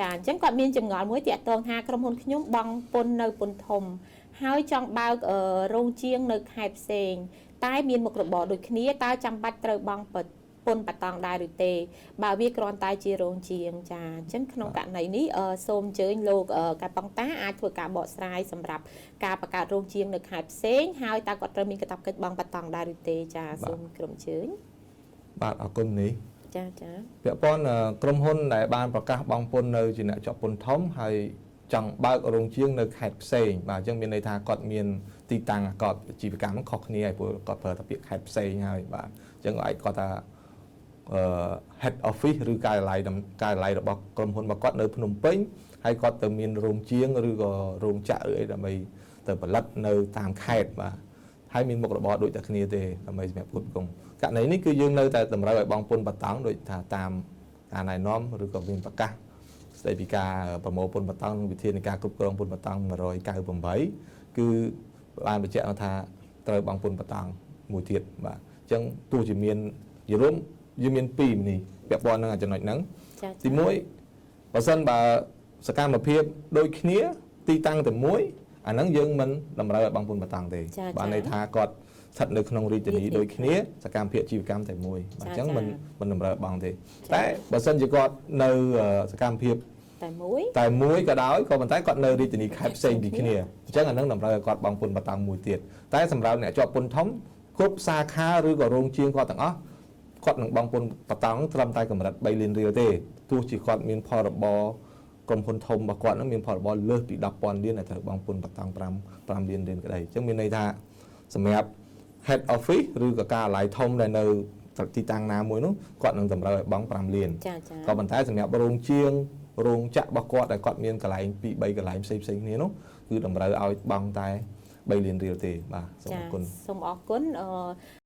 ចាអញ្ចឹងគាត់មានចម្ងល់មួយតាក់ទងថាក្រុមហ៊ុនខ្ញុំបងពុននៅពុនធំហើយចង់បើករោងជាងនៅខេត្តផ្សេងតែមានមុខរបរដូចគ្នាតើចាំបាច់ត្រូវបងពុនបតង់ដែរឬទេបើវាគ្រាន់តែជារោងជាងចាអញ្ចឹងក្នុងករណីនេះសូមអញ្ជើញលោកកែប៉ងតាអាចធ្វើការបកស្រាយសម្រាប់ការបង្កើតរោងជាងនៅខេត្តផ្សេងហើយតើគាត់ត្រូវមានកាតព្វកិច្ចបងបតង់ដែរឬទេចាសូមក្រុមអញ្ជើញបាទអរគុណនេះចាពាក់ព័ន្ធក្រុមហ៊ុនដែលបានប្រកាសបងពុននៅជាអ្នកជាប់ពន្ធធំហើយចង់បើករោងជាងនៅខេត្តផ្សេងបាទអញ្ចឹងមានន័យថាគាត់មានទីតាំងគាត់ជីវកម្មខុសគ្នាហើយព្រោះគាត់ប្រើតែពាក្យខេត្តផ្សេងហើយបាទអញ្ចឹងអាចគាត់ថាhead office ឬការិយាល័យរបស់ក្រុមហ៊ុនរបស់គាត់នៅភ្នំពេញហើយគាត់ទៅមានរោងជាងឬក៏រោងចក្រឬអីដើម្បីទៅផលិតនៅតាមខេត្តបាទហើយមានមុខរបរដូចតែគ្នាទេដើម្បីសម្រាប់ផ្គត់ផ្គង់ករណីនេះគឺយើងនៅតែតម្រូវឲ្យបងពុនបតង់ដូចថាតាមការណែនាំឬក៏មានប្រកាសស្ដីពីការប្រមូលពុនបតង់វិធានការគ្រប់គ្រងពុនបតង់198គឺបានបញ្ជាក់ថាត្រូវបងពុនបតង់មួយទៀតបាទអញ្ចឹងទោះជាមានយល់យើងមាន2នេះពាក់ព័ន្ធនឹងចំណុចហ្នឹងទី1បើសិនបើសកម្មភាពដូចគ្នាទីតាំងតែមួយអាហ្នឹងយើងមិនតម្រូវឲ្យបងពុនបតង់ទេបានន័យថាគាត់ស្ថិតនៅក្នុងរាជធានីដូចគ្នាសកម្មភាពជីវកម្មតែមួយបាទអញ្ចឹងមិនតម្រូវបងទេតែបើសិនជាគាត់នៅសកម្មភាពតែមួយក៏ដោយក៏ប៉ុន្តែគាត់នៅរាជធានីខេត្តផ្សេងពីគ្នាអញ្ចឹងអានឹងតម្រូវឲ្យគាត់បងពុនបតង់មួយទៀតតែសម្រាប់អ្នកជាប់ពន្ធធំគ្រប់សាខាឬក៏រោងជាងគាត់ទាំងអស់គាត់នឹងបងពុនបតង់ត្រឹមតែកម្រិត3លានរៀលទេទោះជាគាត់មានផលរបរក្រុមហ៊ុនធំរបស់គាត់នឹងមានផលរបរលើសពី 10,000 លានដែលត្រូវបងពុនបតង់5លានរៀលក្តីអញ្ចឹងមានន័យថាសម្រាប់ head office ឬក៏ការិយាល័យធំដែលនៅទីតាំងណាមួយនោះគាត់នឹងតម្រូវឲ្យបង5លានក៏ប៉ុន្តែសម្រាប់រោងជាងរោងចក្ររបស់គាត់ដែលគាត់មានកន្លែង2 3កន្លែងផ្សេងគ្នានោះគឺតម្រូវឲ្យបងតែ3លានរៀលទេបាទសូមអរគុណ